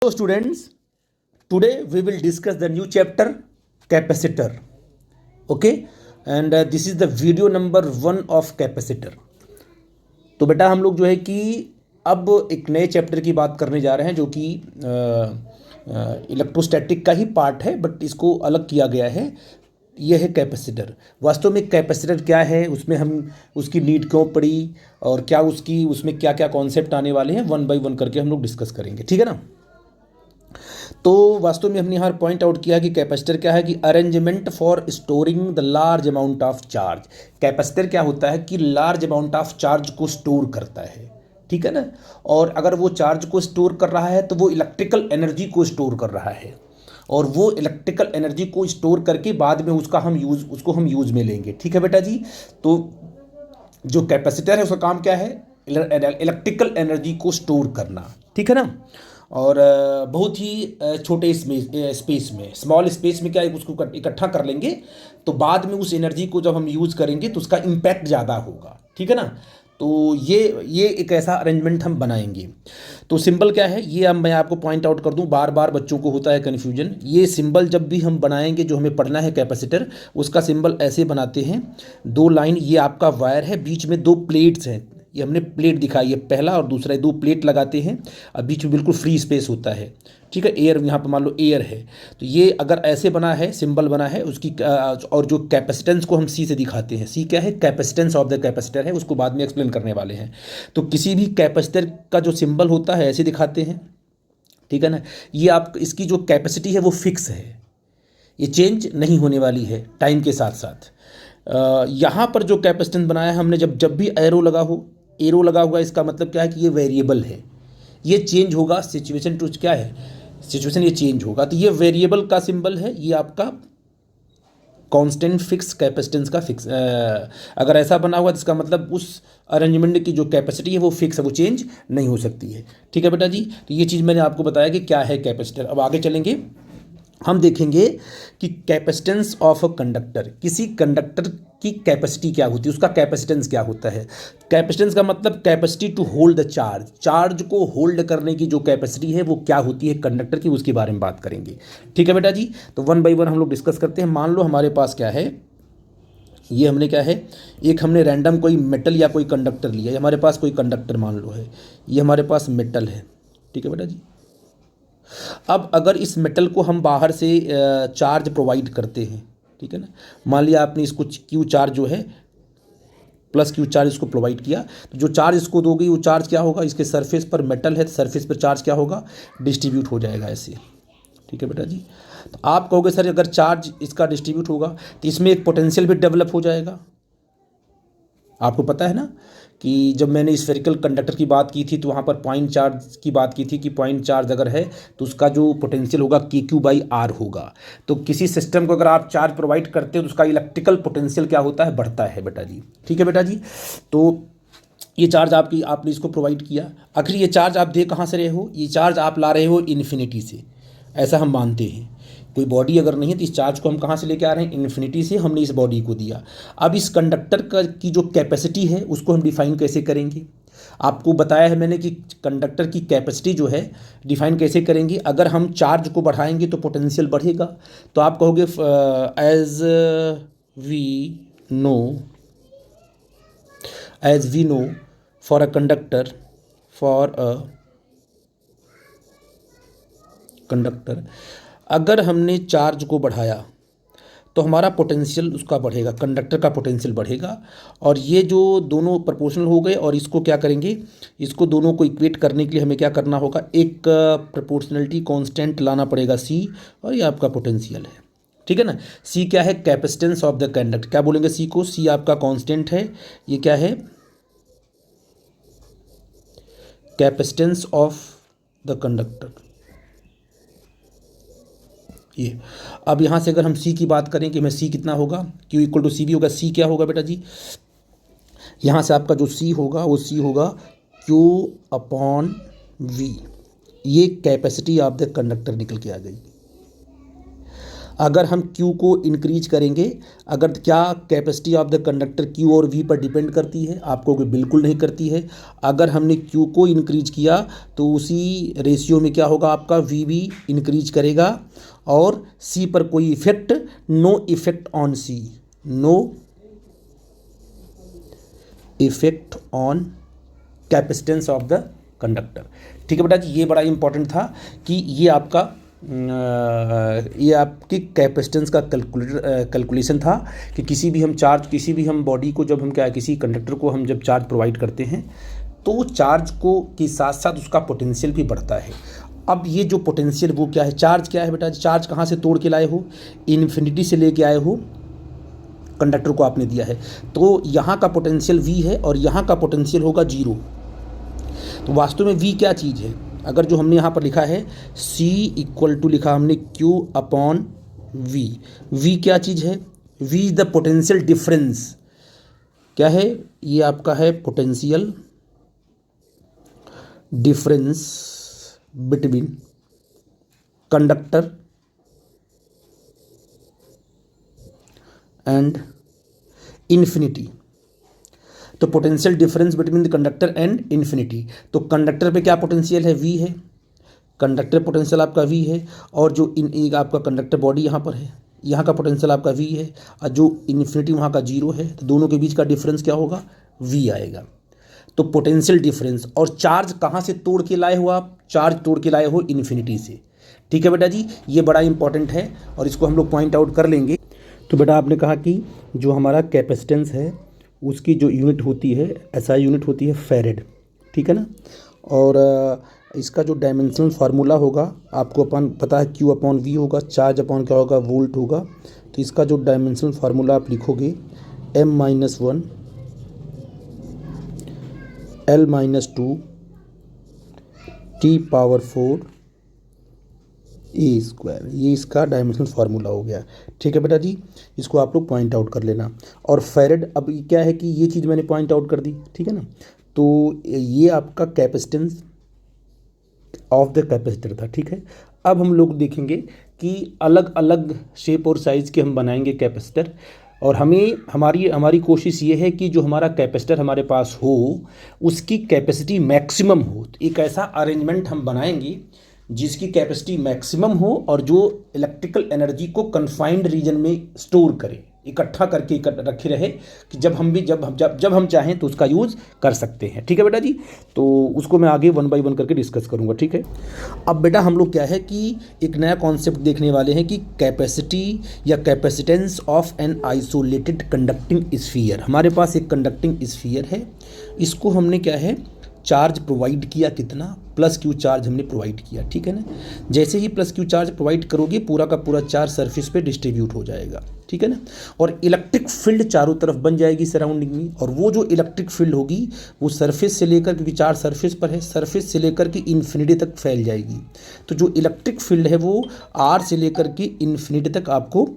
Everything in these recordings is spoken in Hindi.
Hello students, today we will discuss the new chapter capacitor. Okay, and this is the video number 1 of capacitor. तो बेटा हम लोग जो है कि अब एक नए चैप्टर की बात करने जा रहे हैं जो कि इलेक्ट्रोस्टैटिक का ही पार्ट है, बट इसको अलग किया गया है। यह है कैपेसिटर। वास्तव में कैपेसिटर क्या है, उसमें हम उसकी नीड क्यों पड़ी और क्या उसमें क्या क्या कॉन्सेप्ट आने वाले हैं, वन बाय वन करके हम लोग डिस्कस करेंगे, ठीक है ना। तो वास्तव में हमने यहाँ पॉइंट आउट किया कि कैपेसिटर क्या है कि arrangement for storing the large amount of charge. Capacitor क्या होता है कि लार्ज अमाउंट ऑफ चार्ज को स्टोर करता है, ठीक है ना। और अगर वो चार्ज को स्टोर कर रहा है तो वो इलेक्ट्रिकल एनर्जी को स्टोर कर रहा है, और वो इलेक्ट्रिकल एनर्जी को स्टोर करके बाद में उसको हम यूज़ में लेंगे, ठीक है बेटा जी। तो जो कैपेसिटर है उसका काम क्या है, इलेक्ट्रिकल एनर्जी को स्टोर करना, ठीक है ना। और बहुत ही छोटे स्पेस में, स्मॉल स्पेस में क्या है, उसको इकट्ठा कर लेंगे तो बाद में उस एनर्जी को जब हम यूज़ करेंगे तो उसका इम्पैक्ट ज़्यादा होगा, ठीक है ना। तो ये एक ऐसा अरेंजमेंट हम बनाएंगे। तो सिंबल क्या है ये अब मैं आपको पॉइंट आउट कर दूं, बार बार बच्चों को होता है कन्फ्यूजन। ये सिंबल जब भी हम बनाएंगे, जो हमें पढ़ना है कैपेसिटर, उसका सिंबल ऐसे बनाते हैं, 2 लाइन, ये आपका वायर है, बीच में 2 प्लेट्स हैं, ये हमने प्लेट दिखाई है, पहला और दूसरा, 2 प्लेट लगाते हैं, अब बीच में बिल्कुल फ्री स्पेस होता है, ठीक है। एयर यहाँ पर मान लो एयर है, तो ये अगर ऐसे बना है, सिंबल बना है उसकी, और जो कैपेसिटेंस को हम सी से दिखाते हैं, सी क्या है, कैपेसिटेंस ऑफ द कैपेसिटर है, उसको बाद में एक्सप्लेन करने वाले हैं। तो किसी भी कैपेसिटर का जो सिंबल होता है ऐसे दिखाते हैं, ठीक है ना। ये आप इसकी जो कैपेसिटी है वो फिक्स है, ये चेंज नहीं होने वाली है टाइम के साथ साथ। यहाँ पर जो कैपेसिटेंस बनाया है हमने, जब भी एरो लगा हुआ, इसका मतलब क्या है कि ये वेरिएबल है, ये चेंज होगा, सिचुएशन टू क्या है, सिचुएशन ये चेंज होगा, तो ये वेरिएबल का सिंबल है, ये आपका कांस्टेंट फिक्स कैपेसिटेंस का फिक्स। अगर ऐसा बना हुआ तो इसका मतलब उस अरेंजमेंट की जो कैपेसिटी है वो फिक्स है, वो चेंज नहीं हो सकती है, ठीक है बेटा जी। तो ये चीज़ मैंने आपको बताया कि क्या है कैपेसिटर। अब आगे चलेंगे, हम देखेंगे कि कैपेसिटेंस ऑफ अ कंडक्टर, किसी कंडक्टर की कैपेसिटी क्या होती है, उसका कैपेसिटेंस क्या होता है। कैपेसिटेंस का मतलब capacity to hold the charge, charge को होल्ड करने की जो कैपेसिटी है वो क्या होती है कंडक्टर की, उसके बारे में बात करेंगे, ठीक है बेटा जी। तो वन बाय वन हम लोग डिस्कस करते हैं। मान लो हमारे पास क्या है, ये हमने क्या है, एक हमने रैंडम कोई मेटल या कोई कंडक्टर लिया, हमारे पास कोई कंडक्टर मान लो है, ये हमारे पास मेटल है, ठीक है बेटा जी। अब अगर इस मेटल को हम बाहर से चार्ज प्रोवाइड करते हैं, ठीक है ना, मान लिया आपने इसको क्यू चार्ज जो है, प्लस क्यू चार्ज इसको प्रोवाइड किया, तो जो चार्ज इसको दोगी वो चार्ज क्या होगा, इसके सरफेस पर मेटल है तो सरफेस पर चार्ज क्या होगा, डिस्ट्रीब्यूट हो जाएगा ऐसे, ठीक है बेटा जी। तो आप कहोगे सर अगर चार्ज इसका डिस्ट्रीब्यूट होगा तो इसमें एक पोटेंशियल भी डेवलप हो जाएगा। आपको पता है ना कि जब मैंने स्फेरिकल कंडक्टर की बात की थी तो वहाँ पर पॉइंट चार्ज की बात की थी कि पॉइंट चार्ज अगर है तो उसका जो पोटेंशियल होगा KQ/R होगा। तो किसी सिस्टम को अगर आप चार्ज प्रोवाइड करते हो तो उसका इलेक्ट्रिकल पोटेंशियल क्या होता है, बढ़ता है बेटा जी, ठीक है बेटा जी। तो ये चार्ज आपने इसको प्रोवाइड किया, आखिर ये चार्ज आप दे कहाँ से रहे हो, ये चार्ज आप ला रहे हो इन्फिनिटी से, ऐसा हम मानते हैं। कोई बॉडी अगर नहीं है तो इस चार्ज को हम कहाँ से लेके आ रहे हैं, इन्फिनिटी से हमने इस बॉडी को दिया। अब इस कंडक्टर का की जो कैपेसिटी है उसको हम डिफाइन कैसे करेंगे, आपको बताया है मैंने कि कंडक्टर की कैपेसिटी जो है डिफाइन कैसे करेंगे। अगर हम चार्ज को बढ़ाएंगे तो पोटेंशियल बढ़ेगा। तो आप कहोगे as we know for a conductor, अगर हमने चार्ज को बढ़ाया तो हमारा पोटेंशियल उसका बढ़ेगा, कंडक्टर का पोटेंशियल बढ़ेगा। और ये जो दोनों प्रोपोर्शनल हो गए, और इसको क्या करेंगे, इसको दोनों को इक्वेट करने के लिए हमें क्या करना होगा, एक प्रोपोर्शनलिटी कांस्टेंट लाना पड़ेगा C, और ये आपका पोटेंशियल है, ठीक है ना। C क्या है, कैपेसिटेंस ऑफ द कंडक्टर, क्या बोलेंगे C को, C आपका कांस्टेंट है, ये क्या है, कैपेसिटेंस ऑफ द कंडक्टर। ये अब यहाँ से अगर हम C की बात करें कि मैं C कितना होगा, Q=CV होगा, C क्या होगा बेटा जी, यहाँ से आपका जो C होगा वो C होगा Q/V, ये कैपेसिटी ऑफ द कंडक्टर निकल के आ गई। अगर हम Q को इंक्रीज करेंगे, अगर क्या capacity of the conductor Q और V पर डिपेंड करती है? आपको कोई बिल्कुल नहीं करती है। अगर हमने Q को इंक्रीज किया तो उसी रेशियो में क्या होगा, आपका V भी इंक्रीज करेगा और C पर कोई effect, no effect on C, no effect on capacitance of the conductor. ठीक है बेटा जी, ये बड़ा इंपॉर्टेंट था कि ये आपकी कैपेसिटेंस का कैलकुलेशन था कि किसी भी हम बॉडी को जब हम किसी कंडक्टर को हम जब चार्ज प्रोवाइड करते हैं तो चार्ज को के साथ साथ उसका पोटेंशियल भी बढ़ता है। अब ये जो पोटेंशियल वो क्या है, चार्ज क्या है बेटा, चार्ज कहाँ से तोड़ के लाए हो, इन्फिनिटी से लेके आए हो, कंडक्टर को आपने दिया है, तो यहाँ का पोटेंशियल V है और यहाँ का पोटेंशियल होगा 0। तो वास्तव में V क्या चीज़ है, अगर जो हमने यहाँ पर लिखा है C इक्वल टू लिखा हमने Q अपॉन V, V क्या चीज़ है, V is the potential difference. क्या है ये आपका है potential difference between conductor and infinity. तो potential difference between the conductor and infinity, तो कंडक्टर पे क्या पोटेंशियल है, V है, कंडक्टर पोटेंशियल आपका V है, और जो आपका कंडक्टर बॉडी यहाँ पर है, यहाँ का पोटेंशियल आपका V है, और जो इन्फिनिटी वहाँ का 0 है, तो दोनों के बीच का डिफरेंस क्या होगा, V आएगा। तो पोटेंशियल डिफरेंस, और चार्ज कहाँ से तोड़ के लाए हो आप, चार्ज तोड़ के लाए हो इन्फिनिटी से। ठीक है बेटा जी, ये बड़ा इंपॉर्टेंट है और इसको हम लोग पॉइंट आउट कर लेंगे। तो बेटा आपने कहा कि जो हमारा कैपेसिटेंस है उसकी जो यूनिट होती है, SI यूनिट होती है फैरेड, ठीक है ना, और इसका जो डायमेंशनल फार्मूला होगा आपको अपन पता है, Q अपॉन V होगा, चार्ज अपॉन क्या होगा, वोल्ट होगा। तो इसका जो डायमेंशनल फार्मूला आप लिखोगे M-1 L-2 T⁴ A², ये इसका डायमेंशनल फार्मूला हो गया। ठीक है बेटा जी, इसको आप लोग पॉइंट आउट कर लेना। और फैरेड, अब क्या है कि ये चीज़ मैंने पॉइंट आउट कर दी, ठीक है ना, तो ये आपका कैपेसिटेंस ऑफ द कैपेसिटर था। ठीक है, अब हम लोग देखेंगे कि अलग अलग शेप और साइज़ के हम बनाएंगे कैपेसिटर, और हमारी कोशिश ये है कि जो हमारा कैपेसिटर हमारे पास हो उसकी कैपेसिटी मैक्सिमम हो। तो एक ऐसा अरेंजमेंट हम बनाएंगे जिसकी कैपेसिटी मैक्सिमम हो और जो इलेक्ट्रिकल एनर्जी को कन्फाइंड रीजन में स्टोर करे, इकट्ठा करके रखे रहे कि जब हम चाहें तो उसका यूज़ कर सकते हैं। ठीक है बेटा जी, तो उसको मैं आगे 1 बाय 1 करके डिस्कस करूँगा। ठीक है, अब बेटा हम लोग क्या है कि एक नया कॉन्सेप्ट देखने वाले हैं कि कैपेसिटी या capacitance of an isolated conducting sphere. हमारे पास एक कंडक्टिंग स्फीयर है, इसको हमने क्या है चार्ज प्रोवाइड किया, कितना, +Q चार्ज हमने प्रोवाइड किया। ठीक है ना, जैसे ही +Q चार्ज प्रोवाइड करोगे पूरा का पूरा चार्ज सरफेस पे डिस्ट्रीब्यूट हो जाएगा। ठीक है ना, और इलेक्ट्रिक फील्ड चारों तरफ बन जाएगी सराउंडिंग में, और वो जो इलेक्ट्रिक फील्ड होगी वो सरफेस से लेकर, क्योंकि चार्ज सरफेस पर है, सरफेस से लेकर के इन्फिनिटी तक फैल जाएगी। तो जो इलेक्ट्रिक फील्ड है वो R से लेकर के इन्फिनिटी तक आपको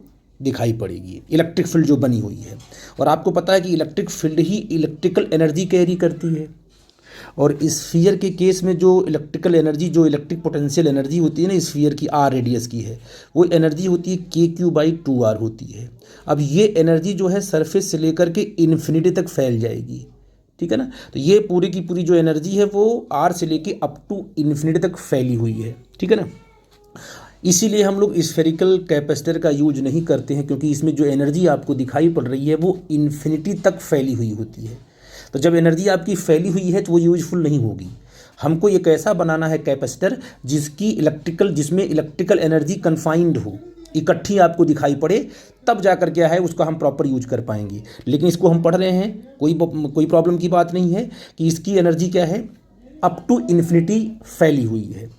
दिखाई पड़ेगी, इलेक्ट्रिक फील्ड जो बनी हुई है। और आपको पता है कि इलेक्ट्रिक फील्ड ही इलेक्ट्रिकल एनर्जी कैरी करती है, और स्फीयर के केस में जो इलेक्ट्रिकल एनर्जी, जो इलेक्ट्रिक पोटेंशियल एनर्जी होती है ना स्फीयर की, R रेडियस की है, वो एनर्जी होती है KQ/2R होती है। अब ये एनर्जी जो है सरफेस से लेकर के इन्फिनिटी तक फैल जाएगी। ठीक है ना, तो ये पूरी की पूरी जो एनर्जी है वो R से लेके अप टू इन्फिनिटी तक फैली हुई है। ठीक है ना, इसीलिए हम लोग स्फेरिकल कैपेसिटर का यूज नहीं करते हैं, क्योंकि इसमें जो एनर्जी आपको दिखाई पड़ रही है वो इन्फिनिटी तक फैली हुई होती है। तो जब एनर्जी आपकी फैली हुई है तो वो यूजफुल नहीं होगी। हमको एक ऐसा बनाना है कैपेसिटर जिसमें इलेक्ट्रिकल एनर्जी कन्फाइंड हो, इकट्ठी आपको दिखाई पड़े, तब जाकर क्या है उसका हम प्रॉपर यूज कर पाएंगे। लेकिन इसको हम पढ़ रहे हैं, कोई प्रॉब्लम की बात नहीं है कि इसकी एनर्जी क्या है, अप टू इन्फिनिटी फैली हुई है।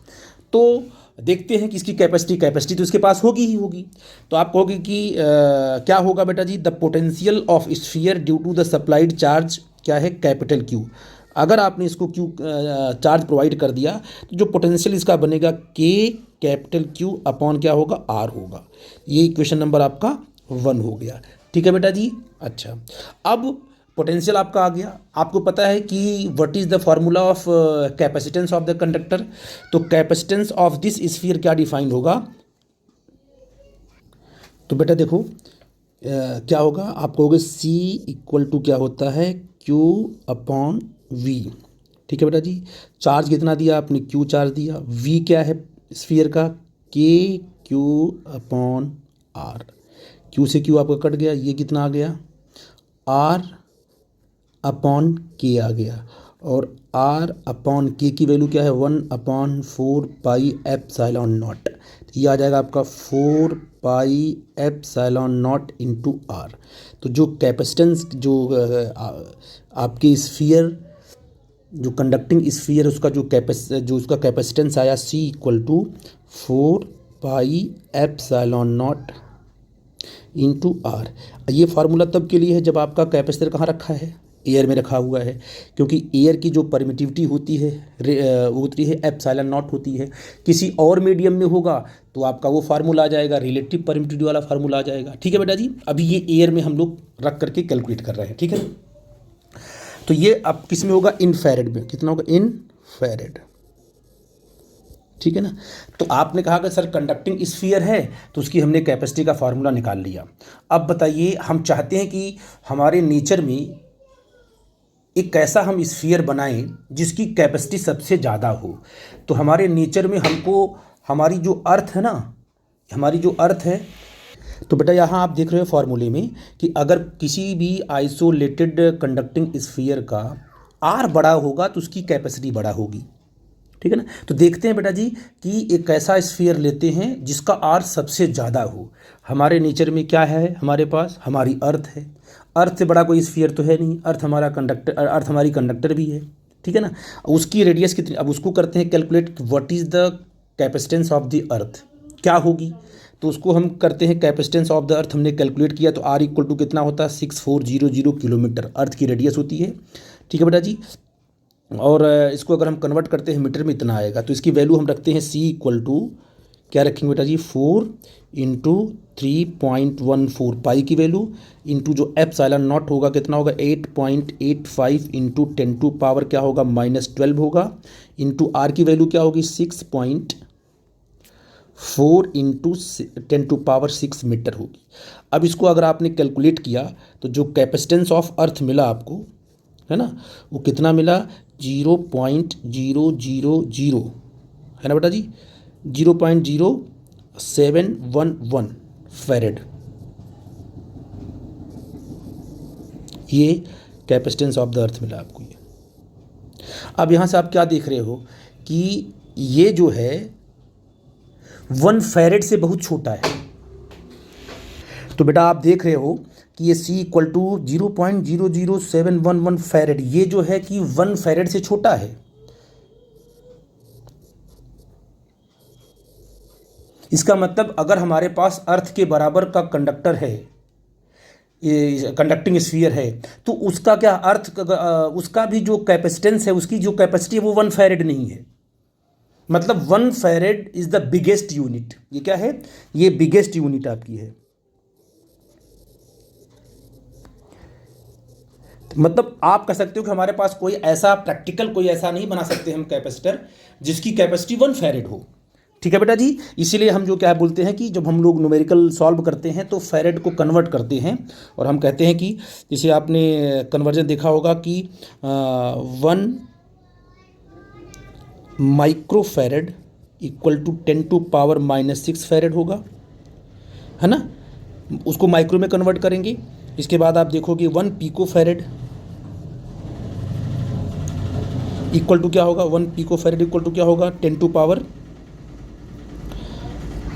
तो देखते हैं कि इसकी कैपेसिटी तो इसके पास होगी ही होगी। तो आप कहोगे कि क्या होगा बेटा जी, the potential of sphere due to the supplied charge क्या है, कैपिटल Q। अगर आपने इसको Q चार्ज प्रोवाइड कर दिया तो जो पोटेंशियल इसका बनेगा K⁻Q अपॉन क्या होगा, R होगा। ये इक्वेशन नंबर आपका 1 हो गया। ठीक है बेटा जी, अच्छा अब पोटेंशियल आपका आ गया। आपको पता है कि what is the formula of capacitance of the conductor. तो कैपेसिटेंस ऑफ दिस स्फीयर क्या डिफाइंड होगा, तो बेटा देखो क्या होगा, आप कहोगे C इक्वल टू क्या होता है, Q अपॉन V। ठीक है बेटा जी, चार्ज कितना दिया आपने, Q चार्ज दिया, V क्या है स्फीयर का, K Q upon R। Q से Q आपका कट गया, ये कितना आ गया, R अपॉन K आ गया, और R अपॉन K की वैल्यू क्या है, 1/4 पाई एप्सिलॉन नॉट। ये आ जाएगा आपका 4 pi epsilon naught into R। तो जो कैपेसिटेंस जो आपकी स्फीयर, जो कंडक्टिंग स्फीयर, उसका जो उसका कैपेसिटेंस आया C equal to 4 pi epsilon naught into R। ये फार्मूला तब के लिए है जब आपका कैपेसिटर कहाँ रखा है, एयर में रखा हुआ है, क्योंकि एयर की जो परमिटिविटी होती है वो होती है एप्सिलॉन नॉट होती है। किसी और मीडियम में होगा तो आपका वो फार्मूला आ जाएगा, रिलेटिव परमिटिविटी वाला फार्मूला आ जाएगा। ठीक है बेटा जी, अभी ये एयर में हम लोग रख करके कैलकुलेट कर रहे हैं। ठीक है, तो ये अब किस में होगा, इन फैरेड में। कितना होगा, इन फैरेड। ठीक है ना। तो आपने कहा कि सर कंडक्टिंग स्फीयर है तो उसकी हमने कैपेसिटी का फार्मूला निकाल लिया। अब बताइए, हम चाहते हैं कि हमारे नेचर में एक ऐसा हम स्फीयर बनाएं जिसकी कैपेसिटी सबसे ज़्यादा हो। तो हमारे नेचर में हमको हमारी जो अर्थ है ना, हमारी जो अर्थ है, तो बेटा यहाँ आप देख रहे हो फॉर्मूले में कि अगर किसी भी आइसोलेटेड कंडक्टिंग स्फीयर का आर बड़ा होगा तो उसकी कैपेसिटी बड़ा होगी। ठीक है ना। तो देखते हैं बेटा जी कि एक ऐसा स्फीयर लेते हैं जिसका आर सबसे ज़्यादा हो। हमारे नेचर में क्या है, हमारे पास हमारी अर्थ है। अर्थ से बड़ा कोई स्फीयर तो है नहीं, अर्थ हमारा कंडक्टर, अर्थ हमारी कंडक्टर भी है। ठीक है ना। उसकी रेडियस कितनी, अब उसको करते हैं calculate, what is the capacitance of the earth क्या होगी। तो उसको हम करते हैं कैपेसिटेंस ऑफ द अर्थ, हमने कैलकुलेट किया तो आर इक्वल टू कितना होता है, 6400 किलोमीटर अर्थ की रेडियस होती है। ठीक है बेटा जी, और इसको अगर हम कन्वर्ट करते हैं मीटर में इतना आएगा। तो इसकी वैल्यू हम रखते हैं C इक्वल टू क्या रखेंगे बेटा जी, 4 इंटू 3.14 पाई की वैल्यू इंटू जो एप्सिलॉन नॉट होगा कितना होगा, 8.85 इंटू 10 टू पावर क्या होगा, -12 होगा, इंटू R की वैल्यू क्या होगी, 6.4 इंटू 10 टू पावर 6 मीटर होगी। अब इसको अगर आपने कैलकुलेट किया तो जो कैपेसिटेंस ऑफ अर्थ मिला आपको, है ना, वो कितना मिला, 0.000 है ना बेटा जी, 0.0711 फैरेड। ये कैपेसिटेंस ऑफ द अर्थ मिला आपको ये। अब यहाँ से आप क्या देख रहे हो कि ये जो है 1 फैरेड से बहुत छोटा है। तो बेटा आप देख रहे हो कि ये C इक्वल टू 0.00711 फैरेड, ये जो है कि 1 फैरेड से छोटा है। इसका मतलब अगर हमारे पास अर्थ के बराबर का कंडक्टर है, ये कंडक्टिंग स्फीयर है, तो उसका क्या अर्थ, उसका भी जो कैपेसिटेंस है, उसकी जो कैपेसिटी है वो 1 फैरेड नहीं है। मतलब 1 farad is the biggest unit. ये क्या है, ये बिगेस्ट यूनिट आपकी है। मतलब आप कह सकते हो कि हमारे पास कोई ऐसा प्रैक्टिकल कोई ऐसा नहीं बना सकते हम कैपेसिटर जिसकी कैपेसिटी 1 फैरेड हो। ठीक है बेटा जी, इसीलिए हम जो क्या बोलते हैं कि जब हम लोग न्यूमेरिकल सॉल्व करते हैं तो फैरेड को कन्वर्ट करते हैं और हम कहते हैं कि जैसे आपने कन्वर्जन देखा होगा कि 1 micro farad equal to 10 to power -6 farad होगा, है ना। उसको माइक्रो में कन्वर्ट करेंगे। इसके बाद आप देखोगे 1 पीको फैरेड इक्वल टू क्या होगा, 1 पीको फैरेड इक्वल टू क्या होगा, 10 टू पावर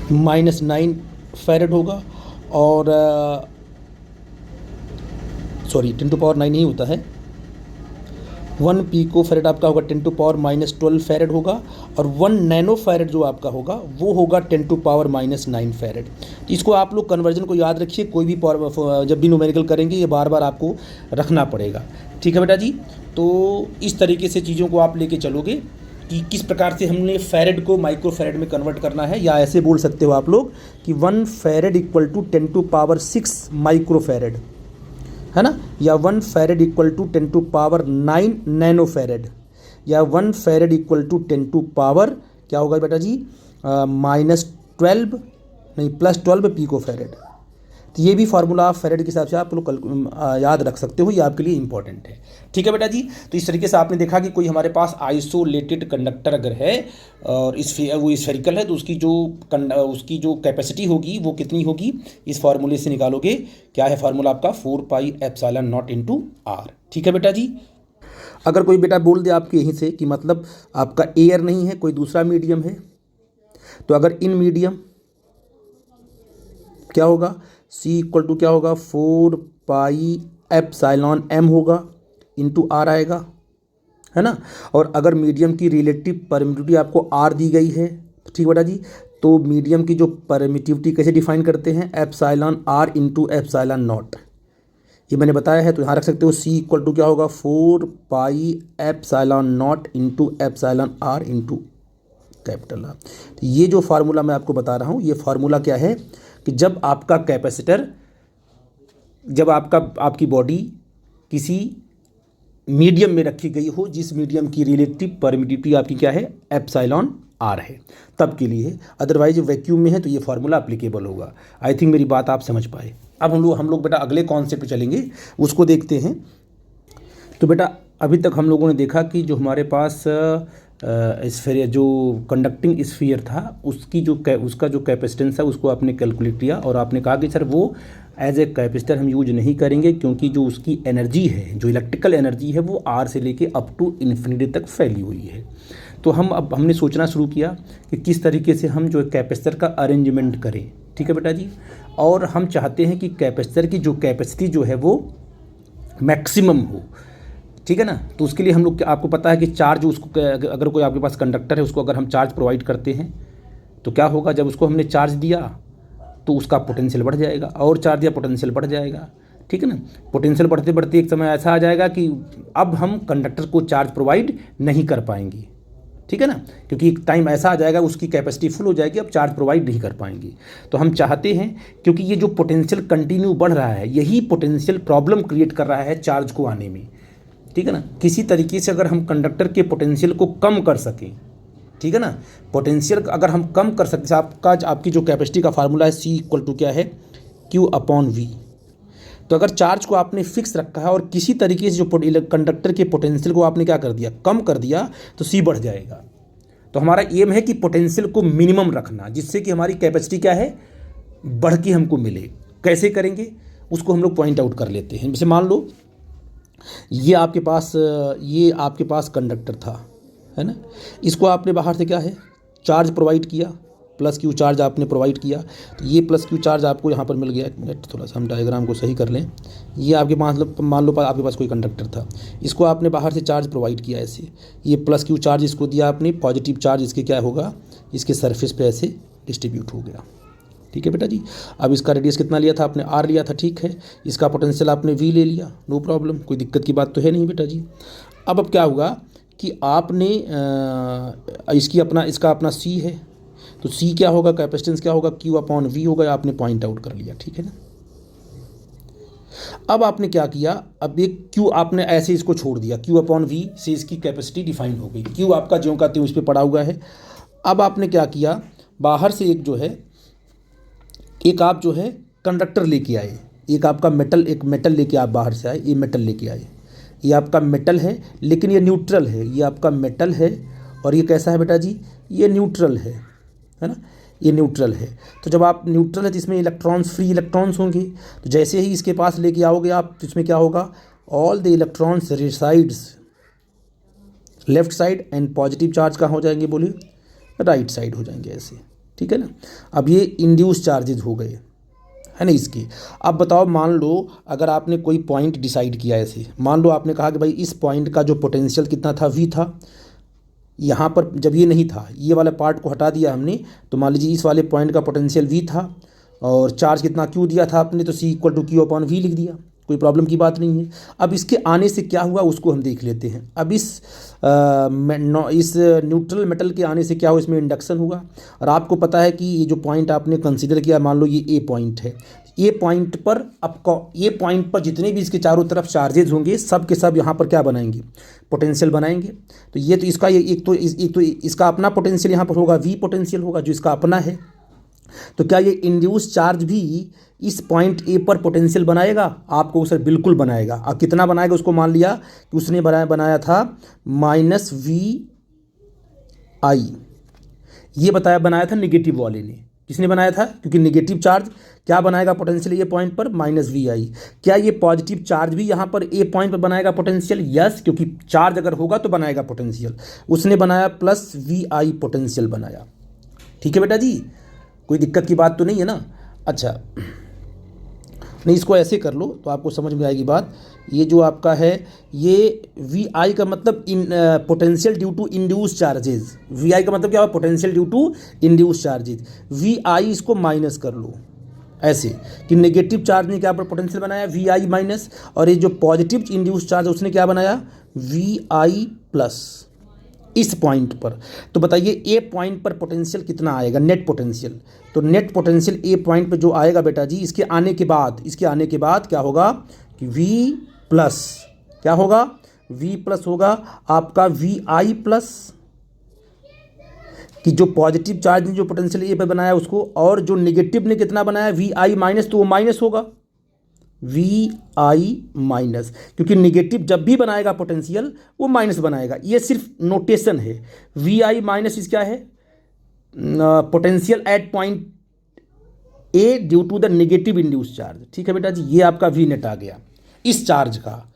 -9 फैरेड होगा। और सॉरी 10 टू पावर 9 नहीं होता है, 1 पीको फैरेड आपका होगा 10 टू पावर -12 फैरेड होगा, और 1 नैनो फैरेड जो आपका होगा वो होगा 10 टू पावर -9 फैरेड। इसको आप लोग कन्वर्जन को याद रखिए, कोई भी जब भी न्यूमेरिकल करेंगे ये बार बार आपको रखना पड़ेगा। ठीक है बेटा जी, तो इस तरीके से चीज़ों को आप लेके चलोगे कि किस प्रकार से हमने फैरेड को माइक्रो फैरेड में कन्वर्ट करना है, या ऐसे बोल सकते हो आप लोग कि 1 farad equal to 10 to power 6 micro farad, है ना, या 1 farad equal to 10 to power 9 nano farad, या 1 farad equal to 10 to power क्या होगा बेटा जी, -12 नहीं +12 पीको फैरेड। तो ये भी फार्मूला फेरेड के हिसाब से आप लोग याद रख सकते हो, ये आपके लिए इंपॉर्टेंट है। ठीक है बेटा जी। तो इस तरीके से आपने देखा कि कोई हमारे पास आइसोलेटेड कंडक्टर अगर है और वो स्फेरिकल है तो उसकी जो कैपेसिटी होगी वो कितनी होगी, इस फार्मूले से निकालोगे। क्या है फार्मूला आपका 4πε0 × r। ठीक है बेटा जी। अगर कोई बेटा बोल दे आपके यहीं से कि मतलब आपका एयर नहीं है, कोई दूसरा मीडियम है, तो अगर इन मीडियम क्या होगा, C = क्या होगा 4πε0m होगा इंटू r आएगा, है ना। और अगर मीडियम की रिलेटिव परमिटिविटी आपको r दी गई है, ठीक बेटा जी, तो मीडियम की जो परमिटिविटी कैसे डिफाइन करते हैं, एप्सिलॉन r × ε0, ये मैंने बताया है। तो यहाँ रख सकते हो C = क्या होगा 4πε0 × εr × कैपिटल R। तो ये जो फार्मूला मैं आपको बता रहा हूँ, ये फार्मूला क्या है कि जब आपका कैपेसिटर, जब आपकी बॉडी किसी मीडियम में रखी गई हो जिस मीडियम की रिलेटिव परमिटिविटी आपकी क्या है, एप्सिलॉन r है, तब के लिए। अदरवाइज वैक्यूम में है तो ये फार्मूला अप्लीकेबल होगा। आई थिंक मेरी बात आप समझ पाए। अब हम लोग बेटा अगले कॉन्सेप्ट पे चलेंगे, उसको देखते हैं। तो बेटा अभी तक हम लोगों ने देखा कि जो हमारे पास स्फीयर, जो कंडक्टिंग स्फीयर था, उसका जो कैपेसिटेंस है उसको आपने कैलकुलेट किया और आपने कहा कि सर वो एज ए कैपेसिटर हम यूज नहीं करेंगे क्योंकि जो उसकी एनर्जी है, जो इलेक्ट्रिकल एनर्जी है, वो R से लेके अप टू इन्फिनिटी तक फैली हुई है। तो हमने सोचना शुरू किया कि किस तरीके से हम जो कैपेसिटर का अरेंजमेंट करें। ठीक है बेटा जी। और हम चाहते हैं कि कैपेसिटर की जो कैपेसिटी जो है वो मैक्सिमम हो, ठीक है ना। तो उसके लिए हम लोग, आपको पता है कि चार्ज, उसको अगर कोई आपके पास कंडक्टर है उसको अगर हम चार्ज प्रोवाइड करते हैं तो क्या होगा, जब उसको हमने चार्ज दिया तो उसका पोटेंशियल बढ़ जाएगा, और चार्ज दिया पोटेंशियल बढ़ जाएगा। ठीक है ना। पोटेंशियल बढ़ते बढ़ते एक समय ऐसा आ जाएगा कि अब हम कंडक्टर को चार्ज प्रोवाइड नहीं कर पाएंगे। ठीक है ना, क्योंकि एक टाइम ऐसा आ जाएगा उसकी कैपेसिटी फुल हो जाएगी, अब चार्ज प्रोवाइड नहीं कर पाएंगे। तो हम चाहते हैं, क्योंकि ये जो पोटेंशियल कंटिन्यू बढ़ रहा है, यही पोटेंशियल प्रॉब्लम क्रिएट कर रहा है चार्ज को आने में। ठीक है ना। किसी तरीके से अगर हम कंडक्टर के पोटेंशियल को कम कर सकें, ठीक है ना, पोटेंशियल अगर हम कम कर सकते हैं, आपकी जो कैपेसिटी का फार्मूला है C = क्या है Q/V। तो अगर चार्ज को आपने फिक्स रखा है और किसी तरीके से जो कंडक्टर के पोटेंशियल को आपने क्या कर दिया, कम कर दिया, तो C बढ़ जाएगा। तो हमारा एम है कि पोटेंशियल को मिनिमम रखना, जिससे कि हमारी कैपेसिटी क्या है, बढ़ के हमको मिले। कैसे करेंगे उसको हम लोग पॉइंट आउट कर लेते हैं। जैसे मान लो ये आपके पास कंडक्टर था, है ना। इसको आपने बाहर से क्या है, चार्ज प्रोवाइड किया, +Q चार्ज आपने प्रोवाइड किया। तो ये +Q चार्ज आपको यहाँ पर मिल गया। एक मिनट, थोड़ा सा हम डायग्राम को सही कर लें। ये आपके पास, मान लो आपके पास कोई कंडक्टर था, इसको आपने बाहर से चार्ज प्रोवाइड किया ऐसे, ये +Q चार्ज इसको दिया आपने, पॉजिटिव चार्ज इसके क्या होगा, इसके सरफेस पे ऐसे डिस्ट्रीब्यूट हो गया। ठीक है बेटा जी। अब इसका रेडियस कितना लिया था आपने, R लिया था, ठीक है। इसका पोटेंशियल आपने V ले लिया, नो प्रॉब्लम, कोई दिक्कत की बात तो है नहीं बेटा जी। अब क्या होगा कि आपने इसका अपना C है, तो C क्या होगा, कैपेसिटेंस क्या होगा, Q/V होगा, आपने पॉइंट आउट कर लिया। ठीक है ना। अब आपने क्या किया, अब एक Q आपने ऐसे इसको छोड़ दिया, Q/V से इसकी कैपेसिटी डिफाइन हो गई। Q आपका ज्यों का त्यों इस पर पड़ा हुआ है। अब आपने क्या किया, बाहर से एक आप जो है कंडक्टर लेके आए, एक मेटल लेके आप बाहर से आए, ये मेटल लेके आए। ये आपका मेटल है लेकिन ये न्यूट्रल है, ये आपका मेटल है और ये कैसा है बेटा जी, ये न्यूट्रल है ना, ये न्यूट्रल है। तो जब आप न्यूट्रल है तो इसमें फ्री इलेक्ट्रॉन्स होंगे। तो जैसे ही इसके पास लेके आओगे आप, तो इसमें क्या होगा, all the electrons resides left side and positive charge कहाँ हो जाएंगे, बोलिए, राइट साइड हो जाएंगे ऐसे। ठीक है ना। अब ये इंड्यूस चार्जेज हो गए, है ना इसके। अब बताओ, मान लो अगर आपने कोई पॉइंट डिसाइड किया ऐसे, मान लो आपने कहा कि भाई इस पॉइंट का जो पोटेंशियल कितना था, V था। यहाँ पर जब ये नहीं था, ये वाला पार्ट को हटा दिया हमने, तो मान लीजिए इस वाले पॉइंट का पोटेंशियल V था और चार्ज कितना Q दिया था आपने, तो C = Q/V लिख दिया, कोई प्रॉब्लम की बात नहीं है। अब इसके आने से क्या हुआ उसको हम देख लेते हैं। अब इस न्यूट्रल मेटल के आने से क्या हुआ, इसमें इंडक्शन हुआ। और आपको पता है कि ये जो पॉइंट आपने कंसीडर किया, मान लो ये A पॉइंट है, ये पॉइंट पर जितने भी इसके चारों तरफ चार्जेज होंगे, सब के सब यहाँ पर क्या बनाएंगे, पोटेंशियल बनाएंगे। तो ये तो इसका एक तो इसका अपना पोटेंशियल यहाँ पर होगा, V पोटेंशियल होगा जो इसका अपना है, तो क्या ये इंड्यूस चार्ज भी इस पॉइंट ए पर पोटेंशियल बनाएगा? आपको सर बिल्कुल बनाएगा। अब कितना बनाएगा? उसको मान लिया कि उसने बनाया था -VI, ये बनाया था निगेटिव वाले ने। किसने बनाया था? क्योंकि निगेटिव चार्ज क्या बनाएगा पोटेंशियल ये पॉइंट पर? -VI। क्या ये पॉजिटिव चार्ज भी यहाँ पर ए पॉइंट पर बनाएगा पोटेंशियल? यस, क्योंकि चार्ज अगर होगा तो बनाएगा पोटेंशियल। उसने बनाया +VI पोटेंशियल बनाया। ठीक है बेटा जी, कोई दिक्कत की बात तो नहीं है ना? अच्छा, नहीं इसको ऐसे कर लो तो आपको समझ में आएगी बात। ये जो आपका है ये VI का मतलब potential due to induce charges. VI का मतलब क्या हुआ? Potential due to induce charges. VI इसको माइनस कर लो ऐसे कि नेगेटिव चार्ज ने क्या पर पोटेंशियल बनाया? VI माइनस, और ये जो पॉजिटिव इंड्यूस चार्ज उसने क्या बनाया? VI प्लस इस पॉइंट पर। तो बताइए ए पॉइंट पर पोटेंशियल कितना आएगा? Net potential. तो नेट पोटेंशियल ए पॉइंट पर जो आएगा बेटा जी, इसके आने के बाद क्या होगा कि V प्लस क्या होगा? V प्लस होगा आपका VI प्लस, कि जो पॉजिटिव चार्ज ने जो पोटेंशियल ए पर बनाया उसको, और जो नेगेटिव ने कितना बनाया? VI माइनस, तो वो माइनस होगा VI माइनस, क्योंकि निगेटिव जब भी बनाएगा पोटेंशियल वो माइनस बनाएगा। ये सिर्फ नोटेशन है। VI माइनस इस क्या है? Potential at point A due to the negative induce charge. ठीक है बेटा जी, ये आपका V नेट आ गया इस चार्ज का,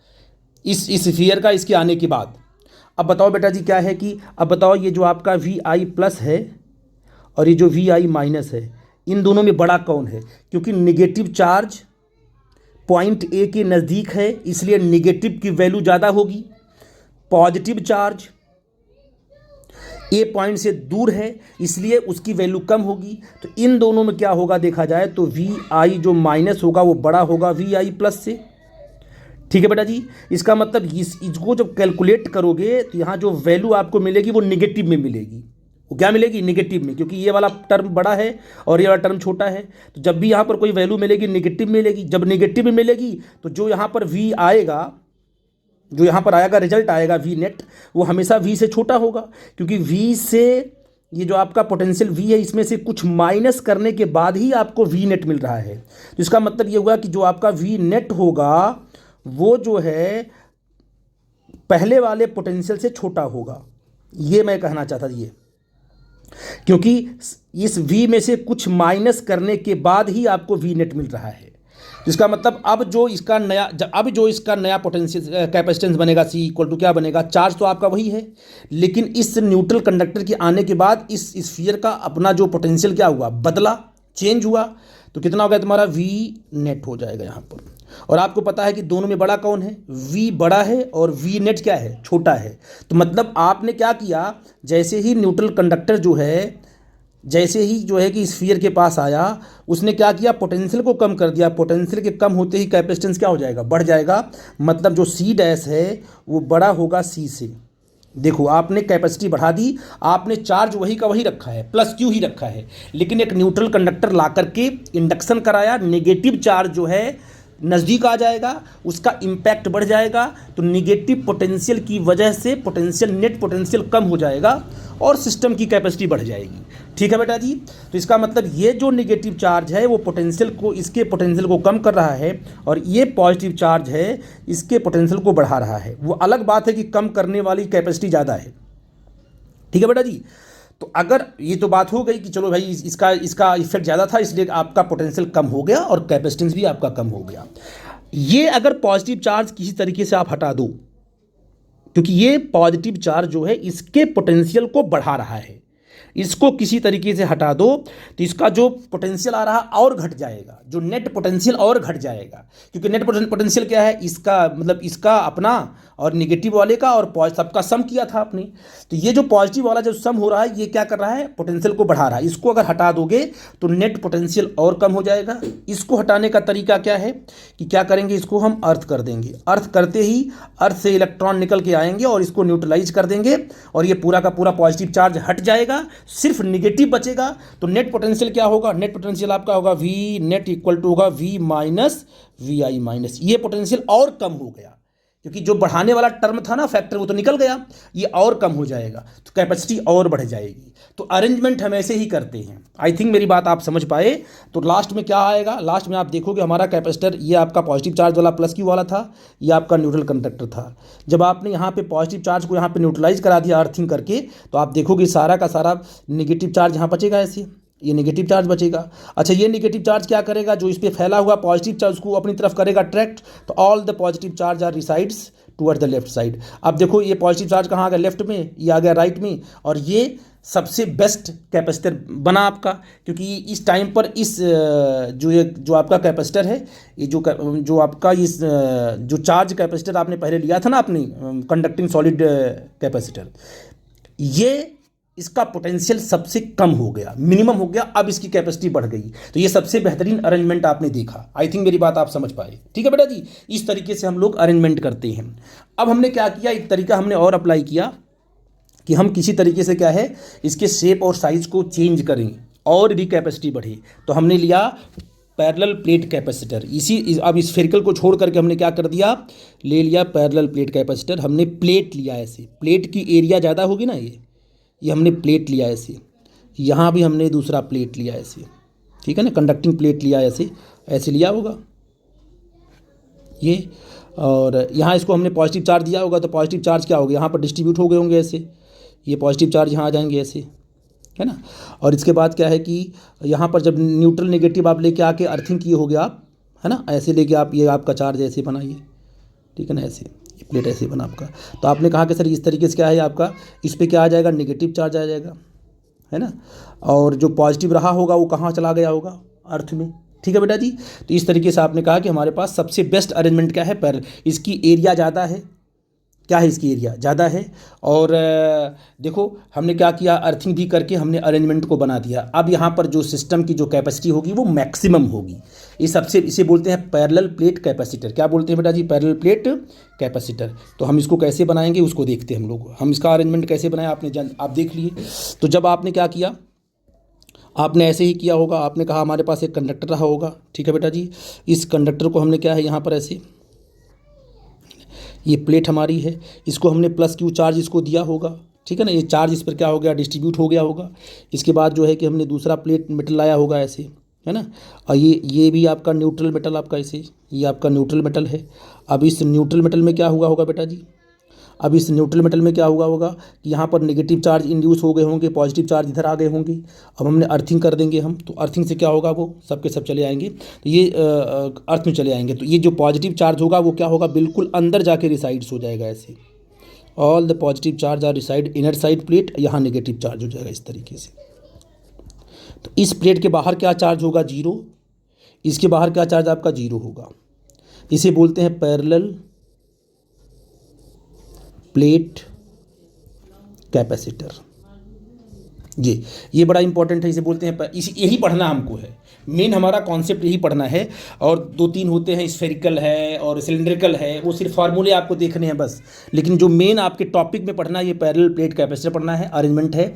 इस स्फीयर का, इसके आने के बाद। अब बताओ बेटा जी क्या है कि अब बताओ ये जो आपका VI प्लस है और ये जो VI माइनस है, इन दोनों में बड़ा कौन है? क्योंकि नेगेटिव चार्ज पॉइंट ए के नज़दीक है इसलिए नेगेटिव की वैल्यू ज़्यादा होगी। पॉजिटिव चार्ज ए पॉइंट से दूर है इसलिए उसकी वैल्यू कम होगी। तो इन दोनों में क्या होगा देखा जाए तो VI जो माइनस होगा वो बड़ा होगा VI प्लस से। ठीक है बेटा जी, इसका मतलब इसको जब कैलकुलेट करोगे तो यहाँ जो वैल्यू आपको मिलेगी वो निगेटिव में मिलेगी। वो क्या मिलेगी? निगेटिव में, क्योंकि ये वाला टर्म बड़ा है और ये वाला टर्म छोटा है। तो जब भी यहाँ पर कोई वैल्यू मिलेगी निगेटिव मिलेगी। जब निगेटिव में मिलेगी तो जो यहाँ पर V आएगा, जो यहाँ पर आएगा रिजल्ट आएगा V नेट, वो हमेशा V से छोटा होगा, क्योंकि V से ये जो आपका पोटेंशियल V है इसमें से कुछ माइनस करने के बाद ही आपको V नेट मिल रहा है। तो इसका मतलब ये हुआ कि जो आपका V नेट होगा वो जो है पहले वाले पोटेंशियल से छोटा होगा। ये मैं कहना चाहता था, ये क्योंकि इस V में से कुछ माइनस करने के बाद ही आपको V नेट मिल रहा है। इसका मतलब अब जो इसका नया पोटेंशियल कैपेसिटेंस बनेगा C इक्वल टू क्या बनेगा? चार्ज तो आपका वही है, लेकिन इस न्यूट्रल कंडक्टर के आने के बाद इस स्फीयर का अपना जो पोटेंशियल क्या हुआ? बदला, चेंज हुआ। तो कितना हो गया तुम्हारा? V नेट हो जाएगा यहाँ पर। और आपको पता है कि दोनों में बड़ा कौन है? V बड़ा है और V नेट क्या है? छोटा है। तो मतलब आपने क्या किया, जैसे ही न्यूट्रल कंडक्टर जो है कि स्फीयर के पास आया, उसने क्या किया? पोटेंशियल को कम कर दिया। पोटेंशियल के कम होते ही कैपेसिटेंस क्या हो जाएगा? बढ़ जाएगा। मतलब जो C डैश है वो बड़ा होगा C से। देखो आपने कैपेसिटी बढ़ा दी, आपने चार्ज वही का वही रखा है, +Q ही रखा है, लेकिन एक न्यूट्रल कंडक्टर ला करके इंडक्शन कराया। नेगेटिव चार्ज जो है नज़दीक आ जाएगा, उसका इम्पैक्ट बढ़ जाएगा। तो निगेटिव पोटेंशियल की वजह से नेट पोटेंशियल कम हो जाएगा और सिस्टम की कैपेसिटी बढ़ जाएगी। ठीक है बेटा जी, तो इसका मतलब ये जो नेगेटिव चार्ज है वो इसके पोटेंशियल को कम कर रहा है, और ये पॉजिटिव चार्ज है इसके पोटेंशियल को बढ़ा रहा है। वो अलग बात है कि कम करने वाली कैपेसिटी ज़्यादा है। ठीक है बेटा जी, तो अगर ये तो बात हो गई कि चलो भाई इसका इफेक्ट ज़्यादा था इसलिए आपका पोटेंशियल कम हो गया और कैपेसिटेंस भी आपका कम हो गया। ये अगर पॉजिटिव चार्ज किसी तरीके से आप हटा दो, क्योंकि ये पॉजिटिव चार्ज जो है इसके पोटेंशियल को बढ़ा रहा है, इसको किसी तरीके से हटा दो तो इसका जो पोटेंशियल आ रहा और घट जाएगा, जो नेट पोटेंशियल और घट जाएगा। क्योंकि नेट पोटेंशियल क्या है? इसका मतलब इसका अपना और निगेटिव वाले का और सबका सम किया था आपने। तो ये जो पॉजिटिव वाला जो सम हो रहा है ये क्या कर रहा है? पोटेंशियल को बढ़ा रहा है। इसको अगर हटा दोगे तो नेट पोटेंशियल और कम हो जाएगा। इसको हटाने का तरीका क्या है कि क्या करेंगे? इसको हम अर्थ कर देंगे। अर्थ करते ही अर्थ से इलेक्ट्रॉन निकल के आएंगे और इसको न्यूट्रलाइज कर देंगे और ये पूरा का पूरा पॉजिटिव चार्ज हट जाएगा, सिर्फ निगेटिव बचेगा। तो नेट पोटेंशियल क्या होगा? नेट पोटेंशियल आपका होगा V नेट इक्वल टू होगा V माइनस VI माइनस। ये पोटेंशियल और कम हो गया। क्योंकि जो बढ़ाने वाला टर्म था ना फैक्टर वो तो निकल गया, ये और कम हो जाएगा तो कैपेसिटी और बढ़ जाएगी। तो अरेंजमेंट हम ऐसे ही करते हैं। आई थिंक मेरी बात आप समझ पाए। तो लास्ट में क्या आएगा, लास्ट में आप देखोगे हमारा कैपेसिटर ये आपका पॉजिटिव चार्ज वाला प्लस क्यू वाला था, ये आपका न्यूट्रल कंडक्टर था। जब आपने यहाँ पे पॉजिटिव चार्ज को यहाँ पे न्यूट्रलाइज करा दिया अर्थिंग करके, तो आप देखोगे सारा का सारा नेगेटिव चार्ज यहाँ बचेगा, ऐसे ये नेगेटिव चार्ज बचेगा। अच्छा, ये नेगेटिव चार्ज क्या करेगा, जो इस पर फैला हुआ पॉजिटिव चार्ज उसको अपनी तरफ करेगा अट्रैक्ट, तो all the positive charge are resides toward the left side. अब देखो ये पॉजिटिव चार्ज कहाँ आ गया, लेफ्ट में, ये आ गया राइट में, और ये सबसे बेस्ट कैपेसिटर बना आपका। क्योंकि इस टाइम पर इस जो आपका कैपेसिटर है, ये जो आपका इस जो चार्ज कैपेसिटर आपने पहले लिया था ना अपनी कंडक्टिंग सॉलिड कैपेसिटर, ये इसका पोटेंशियल सबसे कम हो गया, मिनिमम हो गया, अब इसकी कैपेसिटी बढ़ गई। तो ये सबसे बेहतरीन अरेंजमेंट आपने देखा। आई थिंक मेरी बात आप समझ पाए। ठीक है बेटा जी, इस तरीके से हम लोग अरेंजमेंट करते हैं। अब हमने क्या किया, एक तरीका हमने और अप्लाई किया कि हम किसी तरीके से क्या है इसके शेप और साइज को चेंज करें और भी कैपेसिटी बढ़े। तो हमने लिया पैरेलल प्लेट कैपेसिटर। अब इस स्फेरिकल को छोड़ करके हमने क्या कर दिया, ले लिया पैरेलल प्लेट कैपेसिटर। हमने प्लेट लिया, ऐसे प्लेट की एरिया ज़्यादा होगी ना, ये हमने प्लेट लिया ऐसे, यहाँ भी हमने दूसरा प्लेट लिया ऐसे, ठीक है ना, कंडक्टिंग प्लेट लिया ऐसे, ऐसे लिया होगा ये, और यहाँ इसको हमने पॉजिटिव चार्ज दिया होगा, तो पॉजिटिव चार्ज क्या होगा, यहाँ पर डिस्ट्रीब्यूट हो गए होंगे ऐसे, ये पॉजिटिव चार्ज यहाँ आ जाएंगे ऐसे, है ना। और इसके बाद क्या है कि यहाँ पर जब न्यूट्रल नेगेटिव आप लेके आके अर्थिंग किए होगे आप, है ना, ऐसे लेके आप, ये आपका चार्ज ऐसे बनाइए, ठीक है ना, ऐसे प्लेट ऐसे बना आपका। तो आपने कहा कि सर इस तरीके से क्या है आपका, इस पे क्या आ जाएगा, नेगेटिव चार्ज आ जाएगा, है ना, और जो पॉजिटिव रहा होगा वो कहाँ चला गया होगा, अर्थ में। ठीक है बेटा जी, तो इस तरीके से आपने कहा कि हमारे पास सबसे बेस्ट अरेंजमेंट क्या है, पर इसकी एरिया ज़्यादा है, क्या है इसकी एरिया ज़्यादा है। और देखो हमने क्या किया, अर्थिंग भी करके हमने अरेंजमेंट को बना दिया। अब यहाँ पर जो सिस्टम की जो कैपेसिटी होगी वो मैक्सिमम होगी। इसे बोलते हैं पैरेलल प्लेट कैपेसिटर। क्या बोलते हैं बेटा जी, पैरेलल प्लेट कैपेसिटर। तो हम इसको कैसे बनाएंगे उसको देखते हैं हम लोग, हम इसका अरेंजमेंट कैसे बनाए आप देख लिए। तो जब आपने क्या किया, आपने ऐसे ही किया होगा, आपने कहा हमारे पास एक कंडक्टर रहा होगा, ठीक है बेटा जी, इस कंडक्टर को हमने क्या है यहाँ पर ऐसे, ये प्लेट हमारी है, इसको हमने प्लस क्यू चार्ज इसको दिया होगा, ठीक है ना, ये चार्ज इस पर क्या हो गया, डिस्ट्रीब्यूट हो गया होगा। इसके बाद जो है कि हमने दूसरा प्लेट मेटल लाया होगा ऐसे, है ना, और ये भी आपका न्यूट्रल मेटल आपका ऐसे, ये आपका न्यूट्रल मेटल है। अब इस न्यूट्रल मेटल में क्या हुआ होगा बेटा जी, अब इस न्यूट्रल मेटल में क्या हुआ होगा कि यहाँ पर नेगेटिव चार्ज इंड्यूस हो गए होंगे, पॉजिटिव चार्ज इधर आ गए होंगे। अब हमने अर्थिंग कर देंगे हम, तो अर्थिंग से क्या होगा, वो सब के सब चले आएंगे, तो ये अर्थ में चले आएंगे। तो ये जो पॉजिटिव चार्ज होगा वो क्या होगा, बिल्कुल अंदर जाके रिसाइड्स हो जाएगा ऐसे, all the positive charge are reside inner side plate, यहाँ नेगेटिव चार्ज हो जाएगा इस तरीके से। तो इस प्लेट के बाहर क्या चार्ज होगा, जीरो, इसके बाहर क्या चार्ज आपका जीरो होगा। इसे बोलते हैं पैरेलल प्लेट कैपेसिटर। ये बड़ा इंपॉर्टेंट है, इसे बोलते हैं यही पढ़ना हमको है, मेन हमारा कॉन्सेप्ट यही पढ़ना है। और 2-3 होते हैं, स्फेरिकल है और सिलिंड्रिकल है, वो सिर्फ फार्मूले आपको देखने हैं बस। लेकिन जो मेन आपके टॉपिक में पढ़ना है, ये पैरेलल प्लेट कैपेसिटर पढ़ना है, अरेंजमेंट है।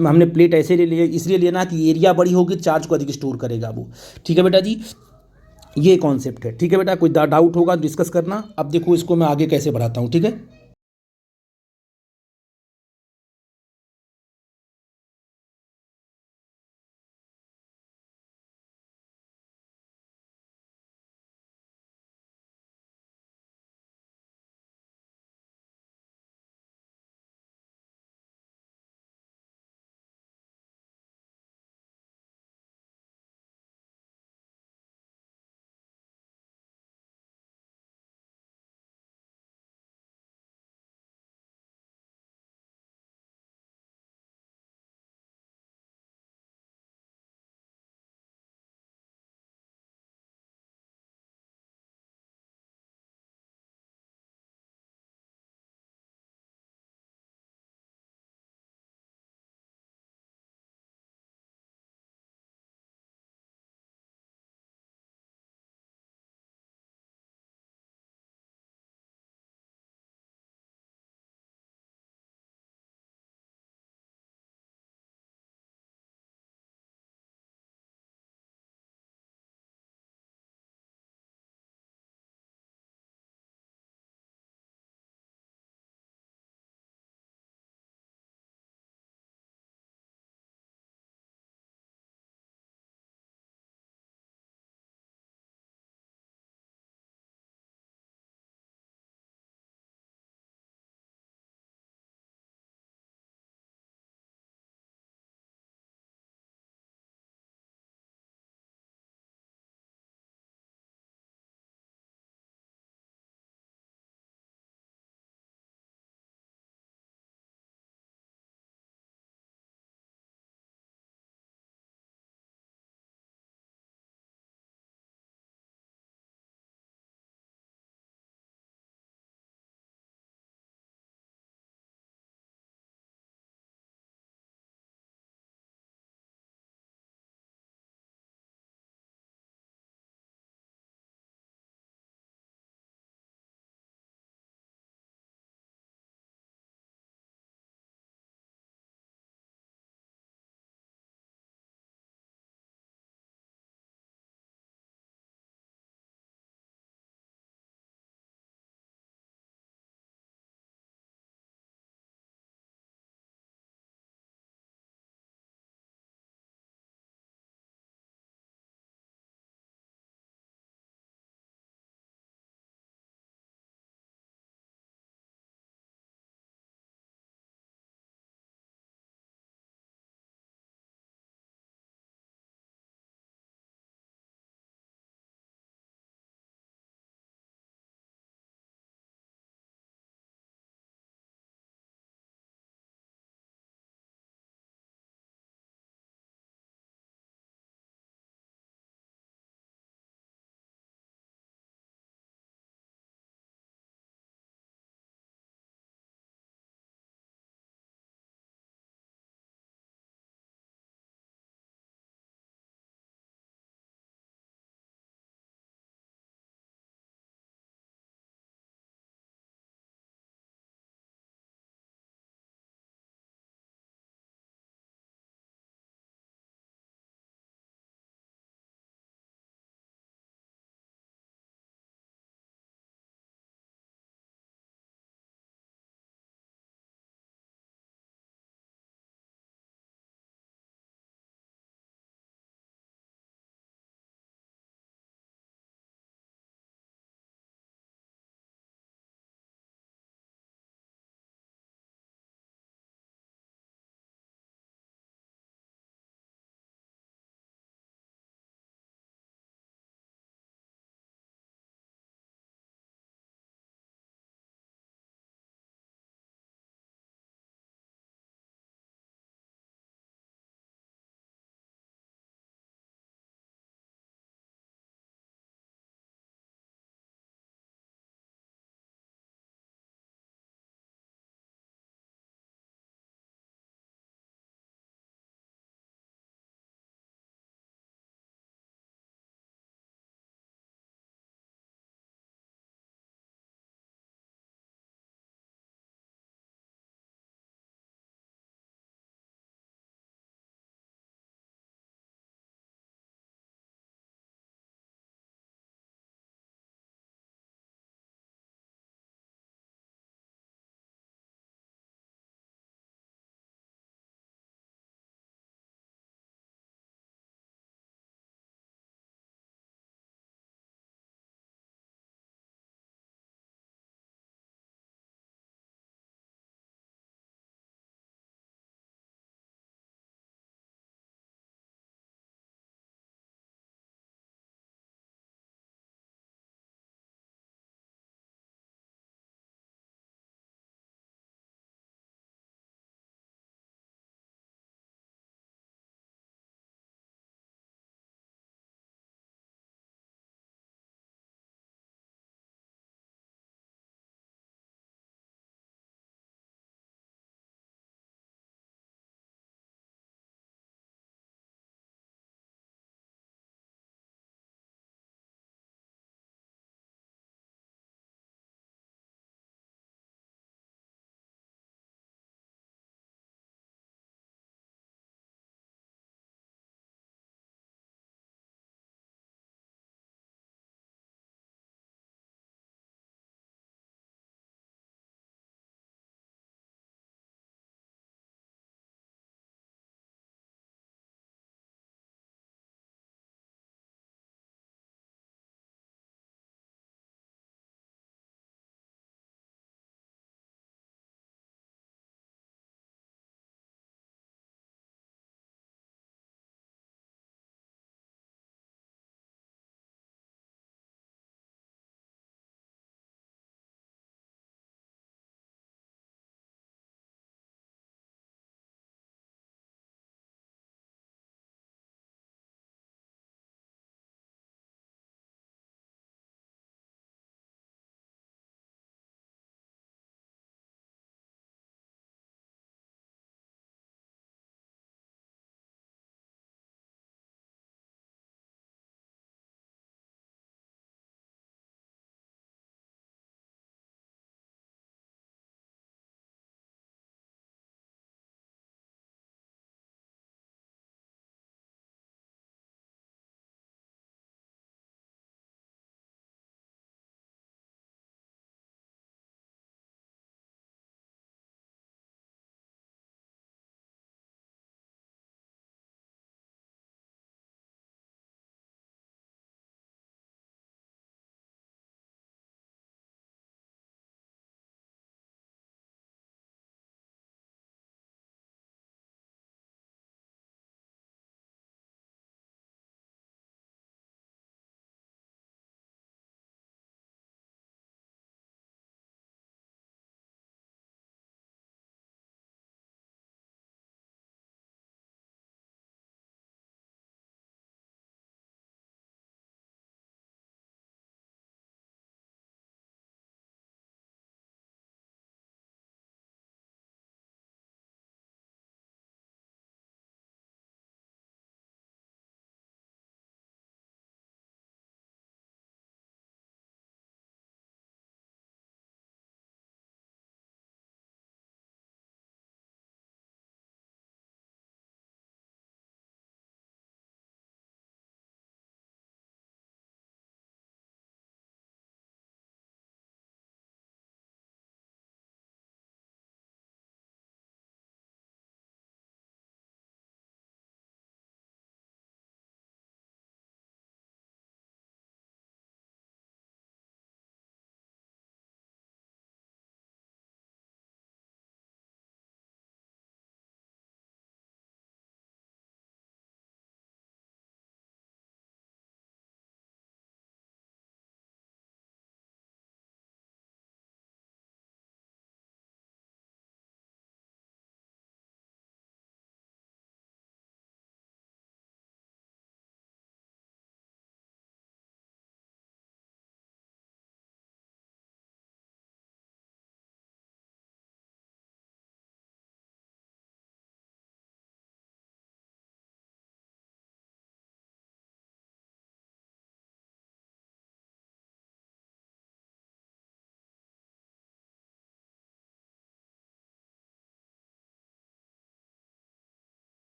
हमने प्लेट ऐसे ले लिया, इसलिए लेना कि एरिया बड़ी होगी, चार्ज को अधिक स्टोर करेगा वो। ठीक है बेटा जी, ये कॉन्सेप्ट है। ठीक है बेटा, कोई डाउट होगा डिस्कस करना। अब देखो इसको मैं आगे कैसे बढ़ाता हूँ, ठीक है।